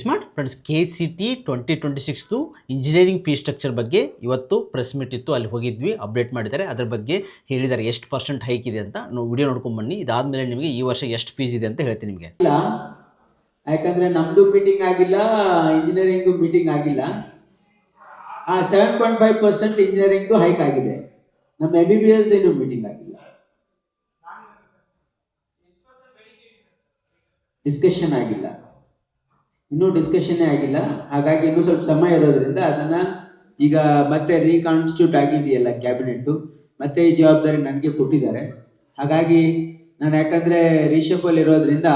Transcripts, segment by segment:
Smart friends, KCT 2026 engineering fees structure ಬಗ್ಗೆ ಇವತ್ತು press meet ಇತ್ತು, ಅಲ್ಲಿ ಹೋಗಿದ್ವಿ, ಅಪ್ಡೇಟ್ ಮಾಡಿದ್ದಾರೆ. ಅದ್ರ ಬಗ್ಗೆ ಹೇಳಿದ್ದಾರೆ ಎಷ್ಟು ಪರ್ಸೆಂಟ್ ಹೈಕ್ ಇದೆ ಅಂತ. ವಿಡಿಯೋ ನೋಡ್ಕೊಂಡು ಬನ್ನಿ. ಇದಾದ್ಮೇಲೆ ನಿಮಗೆ ಈ ವರ್ಷ ಎಷ್ಟು ಫೀಸ್ ಇದೆ ಅಂತ ಹೇಳ್ತೀನಿ ನಿಮಗೆ. ಯಾಕಂದ್ರೆ ನಮ್ದು ಮೀಟಿಂಗ್ ಆಗಿಲ್ಲ, ಇಂಜಿನಿಯರಿಂಗ್ ಮೀಟಿಂಗ್ ಆಗಿಲ್ಲ. 7.5% ಇಂಜಿನಿಯರಿಂಗ್ ಹೈಕ್ ಆಗಿದೆ. ನಮ್ಮ MBBS ಏನು ಮೀಟಿಂಗ್ ಆಗಿಲ್ಲ, ಡಿಸ್ಕಷನ್ ಆಗಿಲ್ಲ, ಇನ್ನೂ ಡಿಸ್ಕಷನ್ ಆಗಿಲ್ಲ. ಹಾಗಾಗಿ ಇನ್ನೂ ಸ್ವಲ್ಪ ಸಮಯ ಇರೋದ್ರಿಂದ ಅದನ್ನ ಈಗ ಮತ್ತೆ ರೀಕಾನ್ಸ್ಟಿಟ್ಯೂಟ್ ಆಗಿದೆಯಲ್ಲ ಕ್ಯಾಬಿನೆಟ್, ಮತ್ತೆ ಈ ಜವಾಬ್ದಾರಿ ನನಗೆ ಕೊಟ್ಟಿದ್ದಾರೆ. ಹಾಗಾಗಿ ನಾನು ಯಾಕಂದ್ರೆ ರೀಶಫಲ್ ಇರೋದ್ರಿಂದ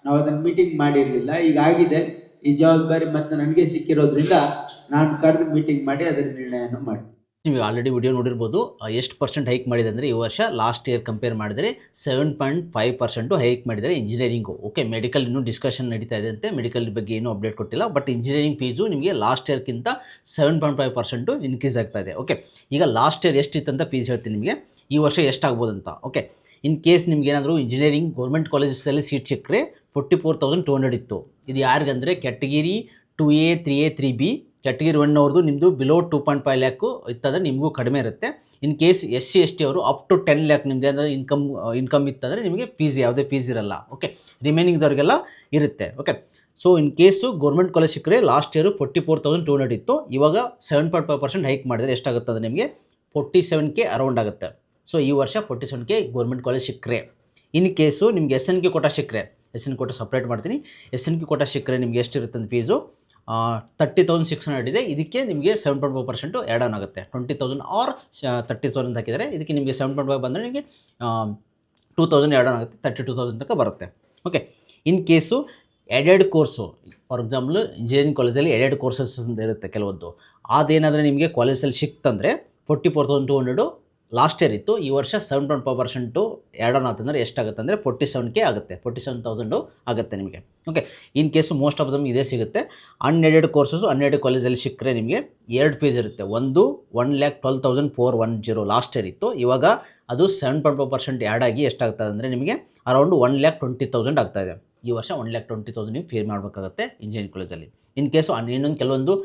ನಾವು ಅದನ್ನ ಮೀಟಿಂಗ್ ಮಾಡಿರ್ಲಿಲ್ಲ. ಈಗ ಆಗಿದೆ, ಈ ಜವಾಬ್ದಾರಿ ಮತ್ತೆ ನನಗೆ ಸಿಕ್ಕಿರೋದ್ರಿಂದ ನಾನು ಕರೆದು ಮೀಟಿಂಗ್ ಮಾಡಿ ಅದರ ನಿರ್ಣಯವನ್ನು ಮಾಡ್ತೀನಿ. ನೀವು ಆಲ್ರೆಡಿ ವಿಡಿಯೋ ನೋಡಿರ್ಬೋದು. ಎಷ್ಟು ಪರ್ಸೆಂಟ್ ಹೈಕ್ ಮಾಡಿದೆ ಅಂದರೆ ಈ ವರ್ಷ ಲಾಸ್ಟ್ ಇಯರ್ ಕಂಪೇರ್ ಮಾಡಿದರೆ 7.5% ಹೈಕ್ ಮಾಡಿದ್ದಾರೆ ಇಂಜಿನಿಯರಿಂಗು. ಓಕೆ, ಮೆಡಿಕಲ್ ಇನ್ನೂ ಡಿಸ್ಕಷನ್ ನಡೀತಾ ಇದೆ ಅಂತೆ, ಮೆಡಿಕಲ್ ಬಗ್ಗೆ ಏನೂ ಅಪ್ಡೇಟ್ ಕೊಟ್ಟಿಲ್ಲ. ಬಟ್ ಇಂಜಿನಿಯರಿಂಗ್ ಫೀಸು ನಿಮಗೆ ಲಾಸ್ಟ್ ಇಯರ್ಗಿಂತ 7.5% ಇನ್ಕ್ರೀಸ್ ಆಗ್ತಾ ಇದೆ. ಓಕೆ, ಈಗ ಲಾಸ್ಟ್ ಇಯರ್ ಎಷ್ಟಿತ್ತಂತ ಫೀಸ್ ಹೇಳ್ತೀನಿ ನಿಮಗೆ, ಈ ವರ್ಷ ಎಷ್ಟಾಗ್ಬೋದು ಅಂತ. ಓಕೆ, ಇನ್ ಕೇಸ್ ನಿಮ್ಗೆ ಏನಾದರೂ ಇಂಜಿನಿಯರಿಂಗ್ ಗೌರ್ಮೆಂಟ್ ಕಾಲೇಜಸಲ್ಲಿ ಸೀಟ್ ಸಿಕ್ಕರೆ 44,200 ಇತ್ತು. ಇದು ಯಾರಿಗಂದರೆ category 2A 3A 3B, category 1 ಅವ್ರದ್ದು ನಿಮ್ಮದು ಬಿಲೋ 2.5 ಲ್ಯಾಕು ಇತ್ತಂದರೆ ನಿಮಗೂ ಕಡಿಮೆ ಇರುತ್ತೆ. ಇನ್ ಕೇಸ್ SC/ST ಅವರು ಅಪ್ ಟು 10 ಲ್ಯಾಕ್ ನಿಮ್ಮದು ಏನಾದರೂ ಇನ್ಕಮ್ ಇತ್ತಂದರೆ ನಿಮಗೆ ಫೀಸ್ ಯಾವುದೇ ಫೀಸ್ ಇರಲ್ಲ. ಓಕೆ, ರಿಮೈನಿಂಗ್ದವ್ರಿಗೆಲ್ಲ ಇರುತ್ತೆ. Okay, so in case government college ಸಿಕ್ಕರೆ ಲಾಸ್ಟ್ ಇಯರು 44,200 ಇತ್ತು. ಇವಾಗ 7.5% ಹೈಕ್ ಮಾಡಿದರೆ ಎಷ್ಟಾಗುತ್ತೆ ಅಂದರೆ ನಿಮಗೆ 47K ಅರೌಂಡ್ ಆಗುತ್ತೆ. ಸೊ ಈ ವರ್ಷ 47K ಗೌರ್ಮೆಂಟ್ ಕಾಲೇಜ್ ಸಿಕ್ಕರೆ. ಇನ್ ಕೇಸು ನಿಮಗೆ SNK ಕೋಟಾ ಸಿಕ್ಕರೆ, SNK ಕೋಟಾ ಸಪ್ರೇಟ್ ಮಾಡ್ತೀನಿ. SNK ಕೋಟಾ ಸಿಕ್ಕರೆ ನಿಮಗೆ ಎಷ್ಟಿರುತ್ತೆ ಅಂತ ಫೀಸು 30,600 ಇದೆ. ಇದಕ್ಕೆ ನಿಮಗೆ 7.5% ಆ್ಯಡ್ ಆನ್ ಆಗುತ್ತೆ. 20,000 ಆರ್ 30,000 ಹಾಕಿದರೆ ಇದಕ್ಕೆ ನಿಮಗೆ 7.5 ಬಂದರೆ ನಿಮಗೆ 2,000 ಆ್ಯಡ್ ಆನ್ ಆಗುತ್ತೆ, 32,000 ತನಕ ಬರುತ್ತೆ. Okay, in case aided course, for example engineering ಕಾಲೇಜಲ್ಲಿ ಎಡೆಡ್ ಕೋರ್ಸಸ್ ಅಂತ ಇರುತ್ತೆ ಕೆಲವೊಂದು, ಅದೇನಾದರೆ ನಿಮಗೆ ಕಾಲೇಜಲ್ಲಿ ಸಿಕ್ತಂದರೆ 44,200 ಲಾಸ್ಟ್ ಇಯರ್ ಇತ್ತು. ಈ ವರ್ಷ 7.5% ಆ್ಯಡ್ ಆನ್ ಆತಂದರೆ ಎಷ್ಟಾಗುತ್ತೆ ಅಂದರೆ 47K ಆಗುತ್ತೆ, 47,000 ಆಗುತ್ತೆ ನಿಮಗೆ. Okay, in case most of them ಇದೇ ಸಿಗುತ್ತೆ. ಅನ್ಎಡೆಡ್ ಕೋರ್ಸಸ್ಸು ಅನ್ಎಡೆಡ್ ಕಾಲೇಜಲ್ಲಿ ಸಿಕ್ಕರೆ ನಿಮಗೆ 2 ಫೀಸ್ ಇರುತ್ತೆ. ಒಂದು 1,12,410 ಲಾಸ್ಟ್ ಇಯರ್ ಇತ್ತು. ಇವಾಗ ಅದು 7.5% ಆ್ಯಡ್ ಆಗಿ ಎಷ್ಟಾಗ್ತದೆ ಅಂದರೆ ನಿಮಗೆ ಅರೌಂಡ್ 1,20,000 ಆಗ್ತಾಯಿದೆ. ಈ ವರ್ಷ 1,20,000 ನೀವು ಪೇ ಮಾಡಬೇಕಾಗುತ್ತೆ ಇಂಜಿನಿಯರಿಂಗ್ ಕಾಲೇಜಲ್ಲಿ. ಇನ್ ಕೇಸು ಇನ್ನೊಂದು ಕೆಲವೊಂದು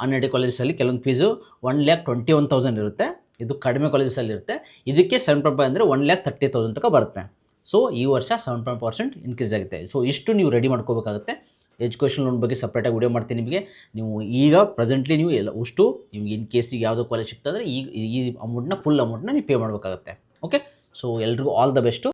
ಅನ್ಎಡೆಡ್ ಕಾಲೇಜಸಲ್ಲಿ ಕೆಲವೊಂದು ಫೀಸು 1,21,000 ಇರುತ್ತೆ. ಇದು ಕಡಿಮೆ ಕಾಲೇಜಸಲ್ಲಿ ಇರುತ್ತೆ. ಇದಕ್ಕೆ 7.5 ಅಂದರೆ 1,30,000 ತನಕ ಬರುತ್ತೆ. ಸೊ ಈ ವರ್ಷ 7.5% ಇನ್ಕ್ರೀಸ್ ಆಗುತ್ತೆ. ಸೊ ಇಷ್ಟು ನೀವು ರೆಡಿ ಮಾಡ್ಕೋಬೇಕಾಗುತ್ತೆ. ಎಜುಕೇಷನ್ ಲೋನ್ ಬಗ್ಗೆ ಸಪ್ರೇಟಾಗಿ ವಿಡಿಯೋ ಮಾಡ್ತೀನಿ ನಿಮಗೆ. ನೀವು ಈಗ ಪ್ರೆಸೆಂಟ್ಲಿ ನೀವು ಎಲ್ಲ ಅಷ್ಟು ನಿಮ್ಗೆ ಇನ್ ಕೇಸಿಗೆ ಯಾವುದೋ ಕಾಲೇಜ್ ಸಿಗ್ತಂದರೆ ಈ ಅಮೌಂಟ್ನ ಫುಲ್ ಅಮೌಂಟ್ನ ನೀವು ಪೇ ಮಾಡಬೇಕಾಗುತ್ತೆ. ಓಕೆ, ಸೊ ಎಲ್ರಿಗೂ ಆಲ್ ದ ಬೆಸ್ಟು.